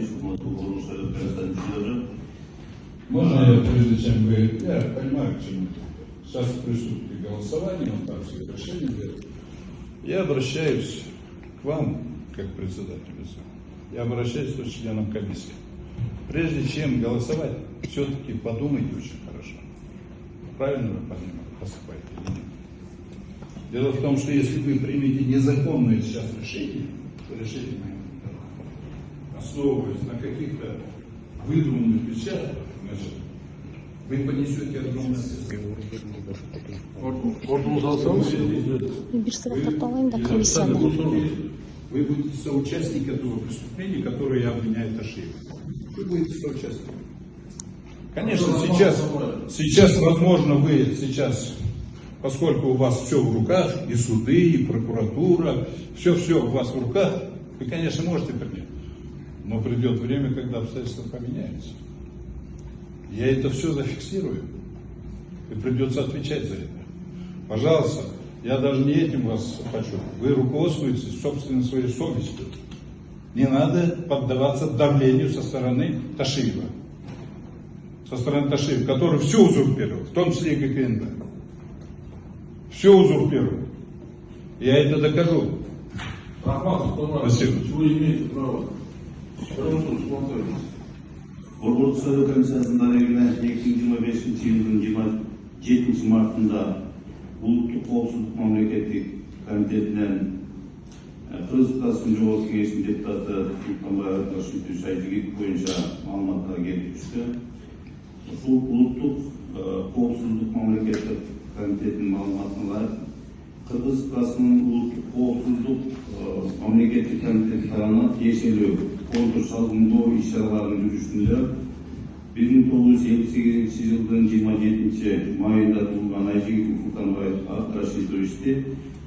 Николаевич, Можно я, прежде чем вы... Я понимаю, к чему. Сейчас приступите к голосованию, там все решения делают. Я обращаюсь к вам, как председателю. Я обращаюсь к членам комиссии. Прежде чем голосовать, все-таки подумайте очень хорошо. Правильно вы поступаете или нет? Дело в том, что если вы примете незаконное сейчас решение, основываясь на каких-то выдуманных вещах, значит, вы понесете огромное ответственность. Вы будете соучастником этого преступления, которое обвиняет ошибку. Вы будете соучастником. Конечно, сейчас, возможно, вы сейчас, поскольку у вас все в руках, и суды, и прокуратура, все у вас в руках, вы, конечно, можете принять. Но придет время, когда обстоятельства поменяются. Я это все зафиксирую. И придется отвечать за это. Пожалуйста, я даже не этим вас хочу. Вы руководствуетесь собственной своей совестью. Не надо поддаваться давлению со стороны Ташиева. Который все узурпировал, в том числе и ГКНД. Все узурпировал. Я это докажу. Спасибо. Вы имеете право. Борбордук сайлоо комиссиясынын дарегине 2025-жылдын 27 мартында улуттук коопсуздук мамлекеттик комитетинен Кыргызстандын жогорку кеңешинин депутаты Султанбай Абдрашитович Айжигит боюнча маалыматтар келип түштү. Ушул улуттук коопсуздук мамлекеттик комитетинин маалыматына ылайык Кыргызстандын улуттук коопсуздук мамлекеттик комитети тарабынан тиешелүү контур салгындоо иш-чараларынын жүрүшүндө 1978 жылдын 27 майында туулган Айжигит Султанбай Абдрашитовичти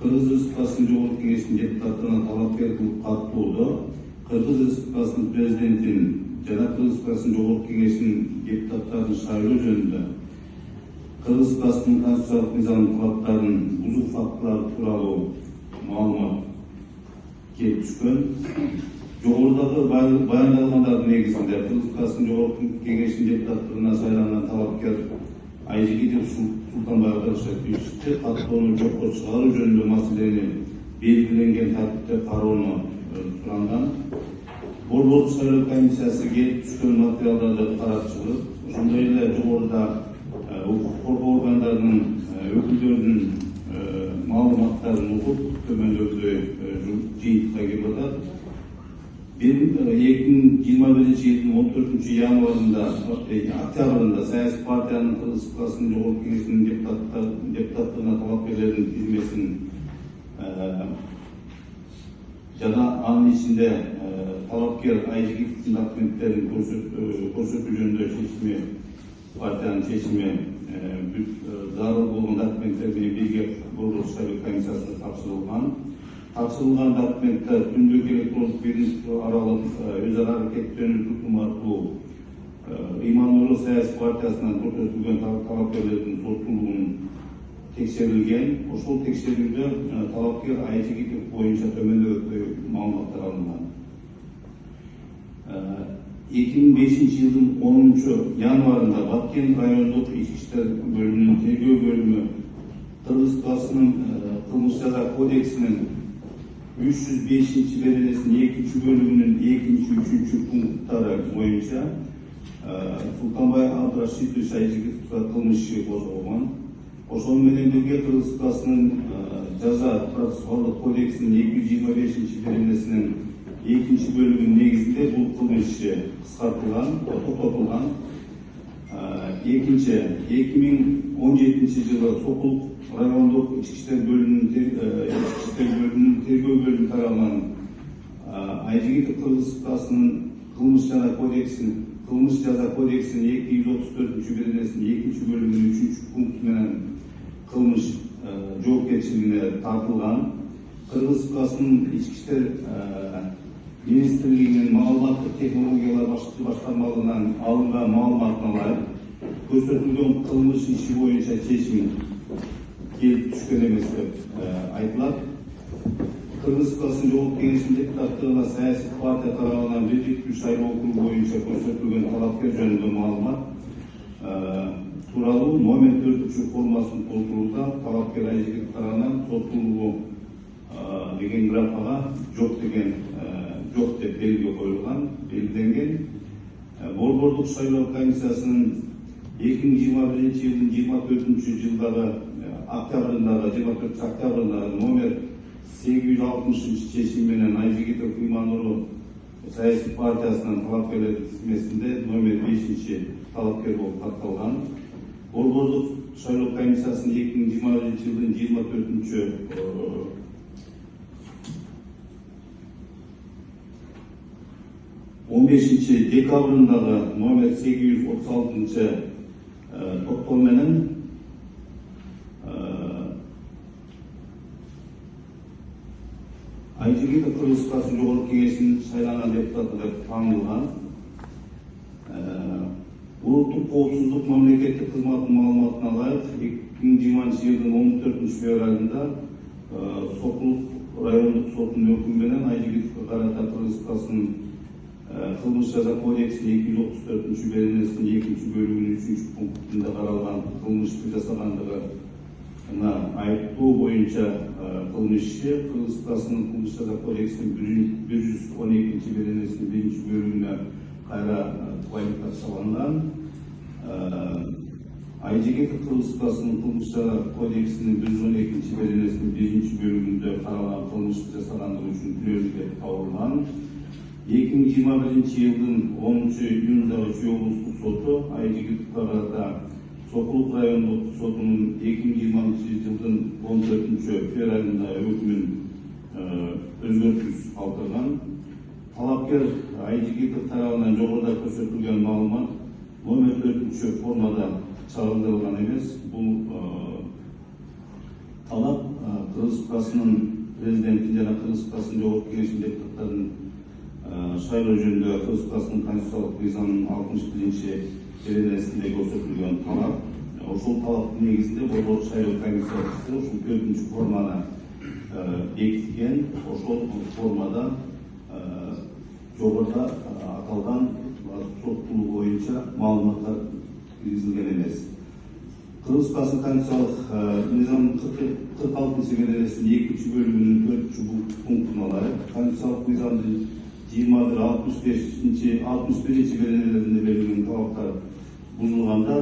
Кыргыз Республикасынын жогорку кеңешинин депутаттарына талапкер кылып каттоодо Кыргыз Республикасынын президентин жана Кыргыз Республикасынын жогорку кеңешинин депутаттарын шайлоо жөнүндө Кыргыз Республикасынын конституциялык мыйзамдын талаптарын бузуу фактылары тууралуу маалымат келип түшкөн. Жогорудагы баяндалгандардын негизинде Кыргыз Республикасынын жогорку кеңешинин депутаттарына шайланган талапкер Айжигитов Султанбай Абдрашитовичти каттоону жокко чыгаруу жөнүндө маселени белгиленген тартипте кароону суранган. Борбордук сайлоо комиссиясы келип түшкөн материалдарды карап чыгып, ошондой эле жогоруда укук коргоо органдарынын өкүлдөрүнүн маалыматтарын угуп төмөндөгүдөй жыйынтыкка келип атат. 2021-жылдын 14 январында, октябрында саясий партиянын Кыргыз Республикасынын жогорку кеңешинин депутаттарына талапкерлердин тизмесин жана анын ичинде талапкер Айжигитовдун документтерин көрсөтүү жөнүндө чечими партиянын чечими зарыл болгон документтер менен бирге Борбордук сайлоо комиссиясына тапшырылган документтер түндүк электрондук ведомство аралык өз ара аракеттенүү тутуму аркылуу ыймандуулук саясий партиясынан көрсөтүлгөн талапкерлердин соттуулугун текшерилген. Ошол текшерүүдө талапкер Айжигитов боюнча төмөндөгүдөй маалыматтар алынган. 2005 жылдын 10 январында Баткен райондук ички иштер бөлүмүнүн тергөө бөлүмү Кыргыз Республикасынын кылмыш жаза кодексинин 305 беренесинин 2-бөлүгүнүн 2-3 пункттары боюнча Султанбай Абдрашитович Айжигитовго кылмыш иши козгогон. Ошол менен бирге Кыргыз Республикасынын жаза процессуалдык кодексинин 225 беренесинин 2-бөлүгүнүн негизинде бул кылмыш иши кыскартылган, токтотулган. Экинчи, 2017 жылы Сокул райондук ички иштер бөлүмүнүн тергөө бөлүмү тарабынан Айжигитов Кыргыз Республикасынын кылмыш жаза кодексинин 234 беренесинин 2-бөлүгүнүн 3-пункту менен кылмыш жоопкерчилигине тартылган. Кыргыз Республикасынын ички иштер министрлигинин маалыматтык технологиялар башкармалыгынан алынган маалыматына ылайык көрсөтүлгөн кылмыш иши боюнча чечим келип түшкөн эмес деп айтылат. Кыргыз Республикасынын Жогорку Кеңешинин депутаттыгына саясий партия тарабынан бирдиктүү шайлоо округу боюнча көрсөтүлгөн талапкер жөнүндө маалымат тууралуу номер 4 формасын толтурууда талапкер Айжигит тарабынан соттуулугу деген графага жок деп белги белгиленген. Борбордук шайлоо комиссиясынын 2021 жылдын 24 октябрындагы номер 860 чечим менен Айжигитов Имануру саясий партиясынын талапкерлер тизмесинде номер 5 талапкер болуп катталган. Борбордук шайлоо комиссиясынын 2021 жылдын 15 декабрындагы номер 836 токтом менен Айжигитов Кыргыз Республикасынын Жогорку Кеңешинин шайланган депутаты деп танылган. Улуттук коопсуздук мамлекеттик кызматынын маалыматына ылайык 2020 жылдын 14 февралында Сокулук райондук сотунун өкүмү менен Айжигитовго карата Кыргыз Республикасынын кылмыш жаза кодексинин 234 беренесинин 2-бөлүгүнүн 3-пунктунда каралган кылмышты жасагандыгы айыптоо боюнча кылмыш иши Кыргыз Республикасынын кылмыш жаза кодексинин 112 беренесинин 1-бөлүгүнө кайра квалификацияланган. Айжигитов Кыргыз Республикасынын кылмыш жаза кодексинин 112 беренесинин 1-бөлүгүндө каралган кылмышты жасагандыгы үчүн күнөөдүү деп табылган. 2021 жылдын 10 июндагы Чүй облустук соту Айжигитовго карата Сокулук райондук сотунун 2020 жылдын 14 февралында өкүмүн өзгөртүүсүз калтырган. Талапкер Айжигитов тарабынан жогоруда көрсөтүлгөн маалымат номер 4 формада чагылдырылган эмес. Бул талап Кыргыз Республикасынын президентин жана Кыргыз Республикасынын Жогорку Кеңешинин депутаттарын шайлоо жөнүндө Кыргыз Республикасынын конституциялык мыйзамынын 61 беренесинде көрсөтүлгөн талап. Ошол талаптын негизинде борбордук шайлоо комиссиясы ушул 4 форманы бекиткен. Ошол формада жогоруда аталган соттуулук боюнча маалыматтар киргизилген эмес. Кыргыз Республикасынын конституциялык мыйзамынын 46 беренесинин 2-бөлүгүнүн 4-пунктуна ылайык конституциялык мыйзамдын 21-61 беренелеринде белгиленген талаптар бузулганда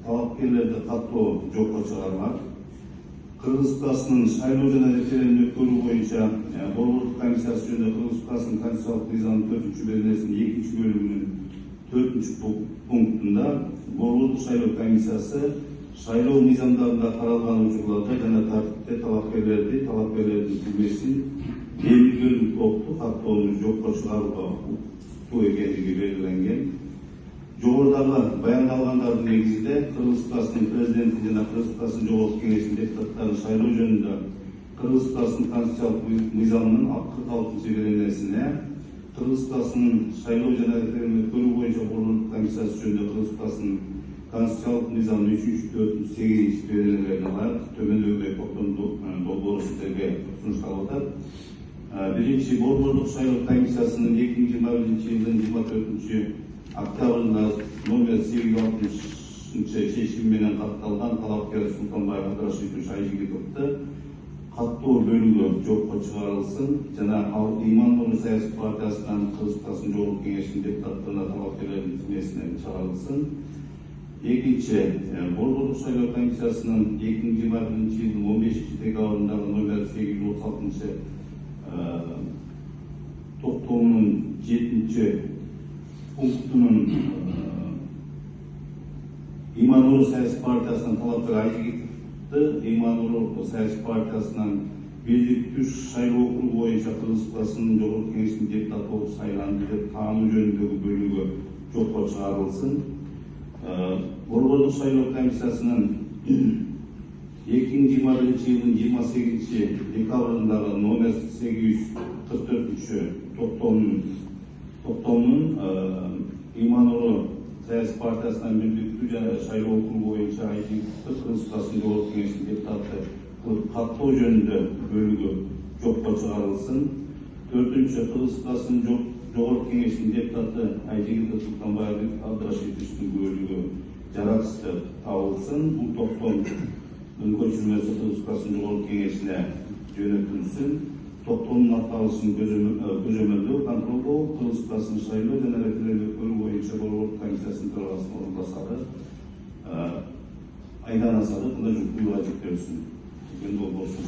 талапкерлерди каттоо жокко чыгарылат. Кыргыз Республикасынын шайлоо жана референдум өткөрүү боюнча борбордук комиссиясы жөнүндө Кыргыз Республикасынын конституциялык мыйзамынын 4-беренесинин 2-бөлүгүнүн 4-пунктунда борбордук шайлоо комиссиясы шайлоо мыйзамдарында каралган учурларда жана тартипте талапкерлердин тизмесин белгилүү топту каттоону жокко чыгарууга укуктуу экендиги белгиленген. Жогорудагы баяндалгандардын негизинде Кыргыз Республикасынын президенти жана Кыргыз Республикасынын Жогорку Кеңешинин депутаттарын шайлоо жөнүндө Кыргыз Республикасынын конституциялык мыйзамынын 46 беренесине Кыргыз Республикасынын шайлоо жана референдум өткөрүү боюнча борбордук комиссиясы жөнүндө Кыргыз Республикасынын конституциялык мыйзамынын 3-4-8 беренелерине ылайык төмөндөгүдөй долбоор сиздерге сунушталып атат. Биринчи борбордук шайлоо комиссиясынын 2021 жылдын 24 октябрында номер 860 чечим менен катталган талапкер Султанбаев Абдрашидович Айжигитовду каттоо бөлүгү жокко чыгарылсын жана ал Имануру саясий партиясынан Кыргыз Республикасынын Жогорку Кеңешинин депутаттарына талапкерлердин тизмесинен чыгарылсын. Экинчи борбордук шайлоо комиссиясынын 2021 жылдын 15 декабрындагы номер 836 токтомунун 7-пунктунун Имануру саясий партиясынан талапкер Айжигитовду Имануру саясий партиясынан бирдиктүү шайлоо округу боюнча Кыргыз Республикасынын Жогорку Кеңешинин депутаты болуп сайланды деп таануу жөнүндөгү бөлүгү жокко чыгарылсын. Борбордук шайлоо комиссиясынын 2021 жылдын 28 декабрындагы номер 844 токтомунун Имануру саясий партиясынан бирдиктүү шайлоо округу боюнча Айжигитовду Кыргыз Республикасынын Жогорку Кеңешинин депутаты каттоо жөнүндө бөлүгү жокко чыгарылсын. 4-нчү Кыргыз Республикасынын Жогорку Кеңешинин депутаты Айжегил Султанбаев Абдрашидовичтин күбөлүгү жараксыз табылсын. Бул топтон көчүрмөсү Кыргыз Республикасынын Жогорку Кеңешине жөнөтүлсүн. Топтомдун атталышын көзөмөлдөө, контролдоо Кыргыз Республикасынын шайлоо жана референдум өткөрүү боюнча Борбор комиссиясынын төрагасынын орун басары Айдан Асадов мына жүктөөгө жүктөлсүн. Деген болбосун.